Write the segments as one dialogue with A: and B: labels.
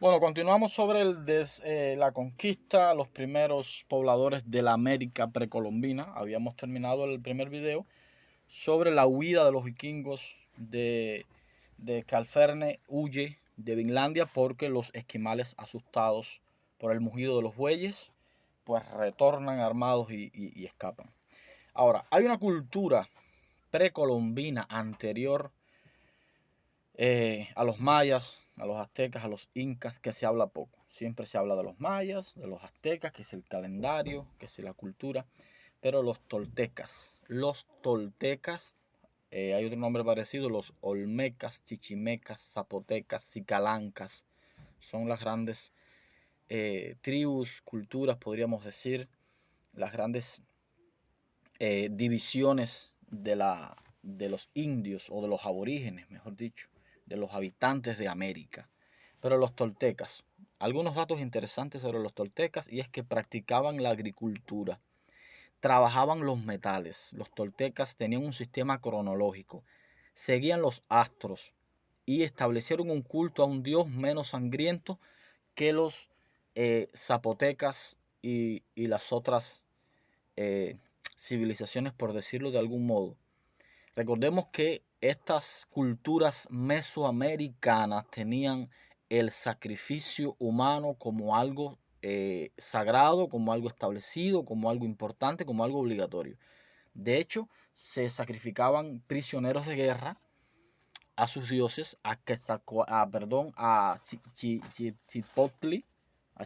A: Bueno, continuamos sobre la conquista, los primeros pobladores de la América precolombina. Habíamos terminado el primer video sobre la huida de los vikingos de Calferne huye de Vinlandia porque los esquimales, asustados por el mugido de los bueyes, pues retornan armados y escapan. Ahora, hay una cultura precolombina anterior a los mayas, a los aztecas, a los incas, que se habla poco. Siempre se habla de los mayas, de los aztecas, que es el calendario, que es la cultura, pero los toltecas, hay otro nombre parecido, los olmecas, chichimecas, zapotecas, cicalancas, son las grandes tribus, culturas, podríamos decir, las grandes divisiones de los indios o de los aborígenes, mejor dicho, de los habitantes de América. Pero los toltecas, algunos datos interesantes sobre los toltecas, y es que practicaban la agricultura, trabajaban los metales. Los toltecas tenían un sistema cronológico, seguían los astros y establecieron un culto a un dios menos sangriento que los zapotecas y las otras eh, civilizaciones, por decirlo de algún modo. Recordemos que estas culturas mesoamericanas tenían el sacrificio humano como algo sagrado, como algo establecido, como algo importante, como algo obligatorio. De hecho, se sacrificaban prisioneros de guerra a sus dioses, a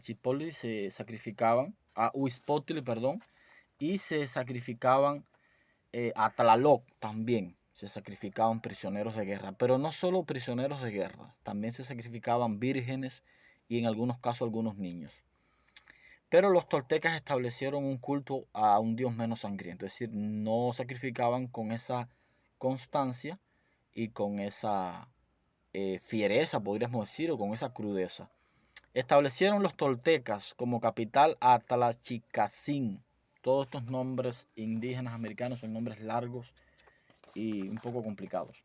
A: Chipotli se sacrificaban, a Huispotli, perdón, y se sacrificaban a Tlaloc también. Se sacrificaban prisioneros de guerra, pero no solo prisioneros de guerra, también se sacrificaban vírgenes y en algunos casos algunos niños. Pero los toltecas establecieron un culto a un dios menos sangriento, es decir, no sacrificaban con esa constancia y con esa fiereza, podríamos decir, o con esa crudeza. Establecieron los toltecas como capital a Tlachicacingo. Todos estos nombres indígenas americanos son nombres largos y un poco complicados.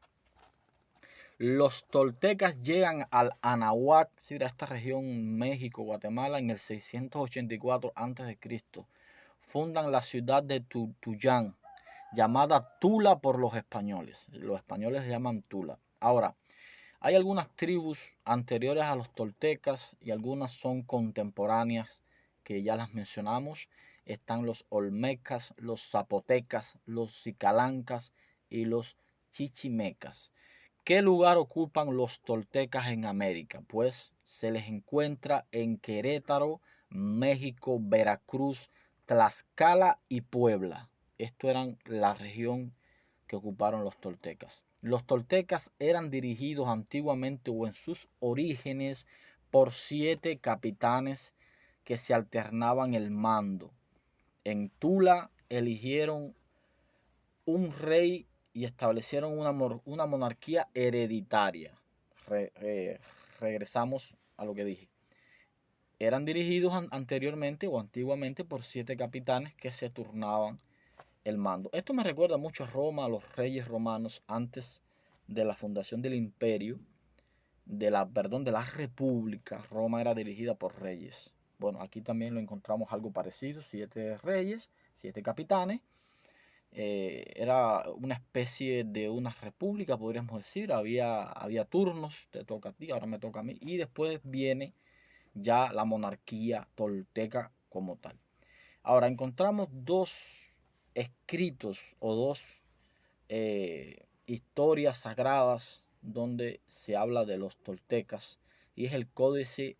A: Los toltecas llegan al Anahuac, es decir, a esta región México, Guatemala, en el 684 a.C. Fundan la ciudad de Tuyán, llamada Tula por los españoles. Los españoles llaman Tula. Ahora, hay algunas tribus anteriores a los toltecas y algunas son contemporáneas que ya las mencionamos. Están los olmecas, los zapotecas, los cicalancas y los chichimecas. ¿Qué lugar ocupan los toltecas en América? Pues se les encuentra en Querétaro, México, Veracruz, Tlaxcala y Puebla. Esto eran la región que ocuparon los toltecas. Los toltecas eran dirigidos antiguamente o en sus orígenes por 7 capitanes que se alternaban el mando. En Tula eligieron un rey y establecieron una monarquía hereditaria. Regresamos a lo que dije. Eran dirigidos anteriormente o antiguamente por 7 capitanes que se turnaban el mando. Esto me recuerda mucho a Roma, a los reyes romanos antes de la fundación del imperio, de la república. Roma era dirigida por reyes. Bueno, aquí también lo encontramos algo parecido, 7 reyes, 7 capitanes. Era una especie de una república, podríamos decir. Había turnos, te toca a ti, ahora me toca a mí. Y después viene ya la monarquía tolteca como tal. Ahora encontramos dos escritos o dos historias sagradas donde se habla de los toltecas, y es el Códice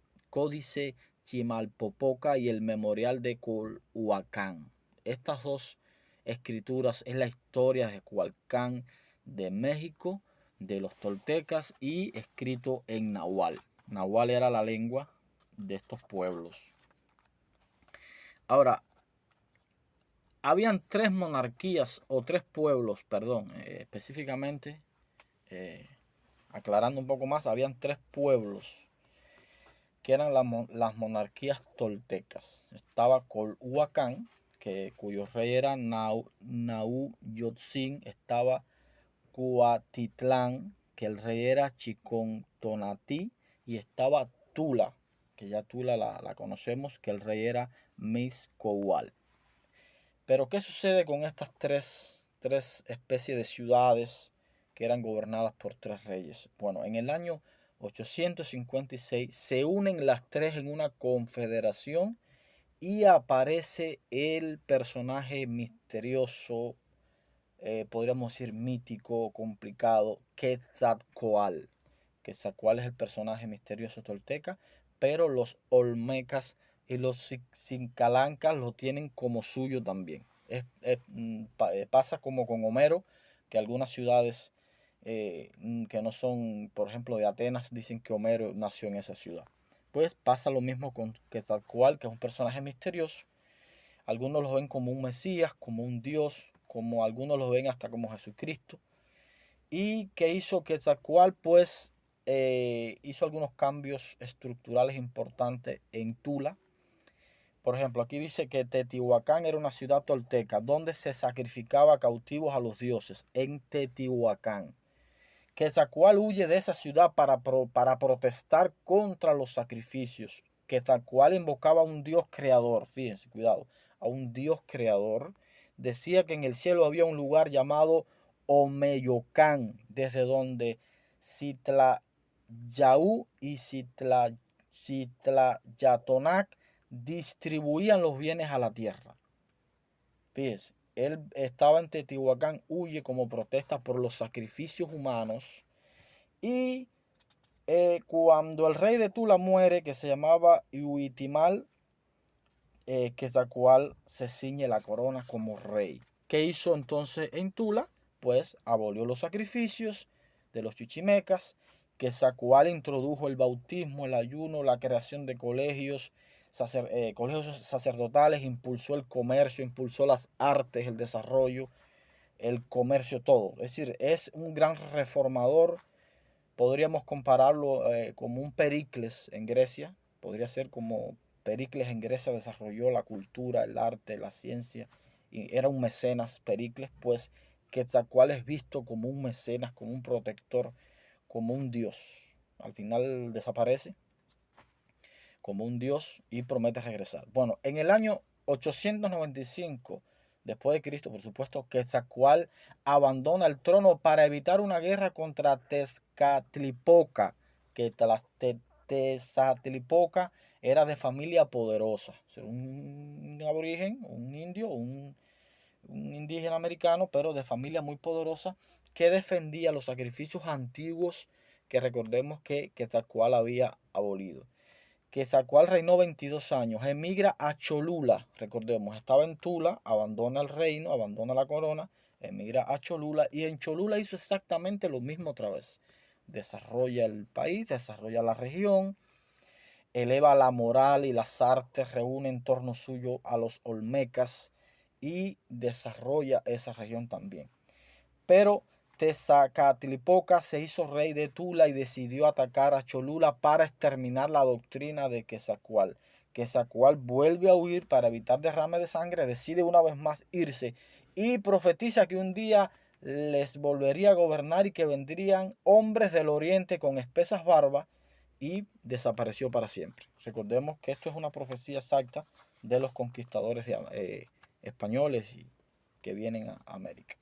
A: Chimalpopoca y el Memorial de Culhuacán. Estas dos escrituras es la historia de Culhuacán, de México, de los toltecas, y escrito en náhuatl. Náhuatl era la lengua de estos pueblos. Ahora, habían 3 monarquías o 3 pueblos, perdón, específicamente, aclarando un poco más, habían 3 pueblos que eran las monarquías toltecas. Estaba Culhuacán, cuyo rey era Nahuyotzin. Estaba Cuatitlán, que el rey era Chicontonatí. Y estaba Tula, que ya Tula la conocemos, que el rey era Mixcoatl. Pero ¿qué sucede con estas tres especies de ciudades que eran gobernadas por tres reyes? Bueno, en el año 856 se unen las tres en una confederación y aparece el personaje misterioso, podríamos decir mítico, complicado, Quetzalcóatl. Quetzalcóatl es el personaje misterioso tolteca, pero los olmecas y los cincalancas lo tienen como suyo también. Pasa como con Homero, que algunas ciudades que no son, por ejemplo, de Atenas, dicen que Homero nació en esa ciudad. Pues pasa lo mismo con Quetzalcóatl, que es un personaje misterioso. Algunos lo ven como un Mesías, como un Dios, como algunos lo ven hasta como Jesucristo. Y que hizo Quetzalcóatl, pues hizo algunos cambios estructurales importantes en Tula. Por ejemplo, aquí dice que Teotihuacán era una ciudad tolteca donde se sacrificaba cautivos a los dioses, en Teotihuacán. Quetzalcóatl huye de esa ciudad para protestar contra los sacrificios. Quetzalcóatl invocaba a un dios creador, fíjense, cuidado, a un dios creador. Decía que en el cielo había un lugar llamado Omeyocán, desde donde Citlayaú y Citlayatonac distribuían los bienes a la tierra. Fíjense, él estaba en Teotihuacán, huye como protesta por los sacrificios humanos. Y cuando el rey de Tula muere, que se llamaba Iuitimal, Quetzalcóatl se ciñe la corona como rey. ¿Qué hizo entonces en Tula? Pues abolió los sacrificios de los chichimecas. Quetzalcóatl introdujo el bautismo, el ayuno, la creación de colegios sacerdotales, impulsó el comercio, impulsó las artes, el desarrollo, el comercio, todo. Es decir, es un gran reformador. Podríamos compararlo como un Pericles en Grecia. Podría ser como Pericles en Grecia desarrolló la cultura, el arte, la ciencia. Y era un mecenas Pericles, pues Quetzalcóatl es visto como un mecenas, como un protector, como un dios. Al final desaparece como un dios y promete regresar. Bueno, en el año 895 después de Cristo, por supuesto, Quetzalcóatl abandona el trono para evitar una guerra contra Tezcatlipoca, que Tezcatlipoca era de familia poderosa, un aborigen, un indio, un indígena americano, pero de familia muy poderosa, que defendía los sacrificios antiguos que recordemos que Quetzalcóatl había abolido. Quetzalcóatl reinó 22 años, emigra a Cholula, recordemos, estaba en Tula, abandona el reino, abandona la corona, emigra a Cholula y en Cholula hizo exactamente lo mismo otra vez. Desarrolla el país, desarrolla la región, eleva la moral y las artes, reúne en torno suyo a los olmecas y desarrolla esa región también. Pero Tezcatlipoca se hizo rey de Tula y decidió atacar a Cholula para exterminar la doctrina de Quetzalcóatl. Quetzalcóatl vuelve a huir para evitar derrame de sangre, decide una vez más irse y profetiza que un día les volvería a gobernar y que vendrían hombres del oriente con espesas barbas y desapareció para siempre. Recordemos que esto es una profecía exacta de los conquistadores españoles que vienen a América.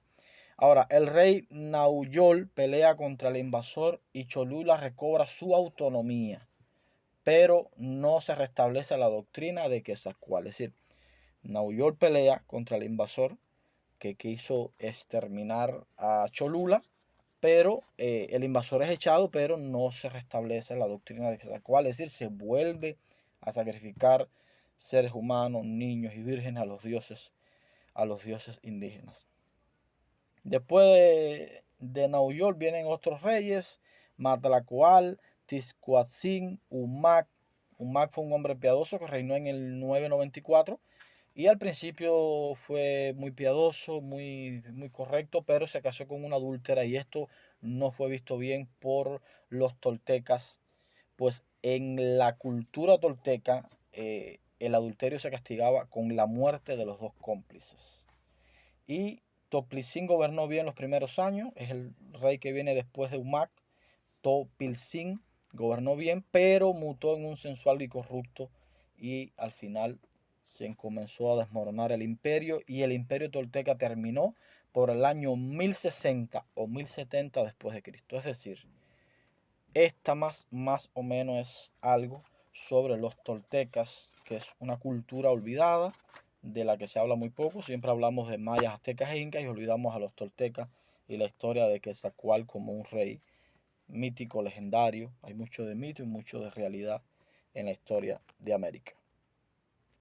A: Ahora, el rey Nauyol pelea contra el invasor y Cholula recobra su autonomía, pero no se restablece la doctrina de Quetzalcóatl. Es decir, Nauyol pelea contra el invasor que quiso exterminar a Cholula, pero el invasor es echado, pero no se restablece la doctrina de Quetzalcóatl. Es decir, se vuelve a sacrificar seres humanos, niños y vírgenes a los dioses indígenas. Después de Nauyol vienen otros reyes, Matlacoal, Tizcuatzin, Umac. Umac fue un hombre piadoso que reinó en el 994 y al principio fue muy piadoso, muy correcto, pero se casó con una adúltera y esto no fue visto bien por los toltecas, pues en la cultura tolteca el adulterio se castigaba con la muerte de los dos cómplices. Y Topilzin gobernó bien los primeros años, es el rey que viene después de Umac, Topilzin, gobernó bien, pero mutó en un sensual y corrupto, y al final se comenzó a desmoronar el imperio, y el imperio tolteca terminó por el año 1060 o 1070 después de Cristo. Es decir, esta más o menos es algo sobre los toltecas, que es una cultura olvidada de la que se habla muy poco. Siempre hablamos de mayas, aztecas e incas y olvidamos a los toltecas y la historia de Quetzalcóatl como un rey mítico, legendario. Hay mucho de mito y mucho de realidad en la historia de América.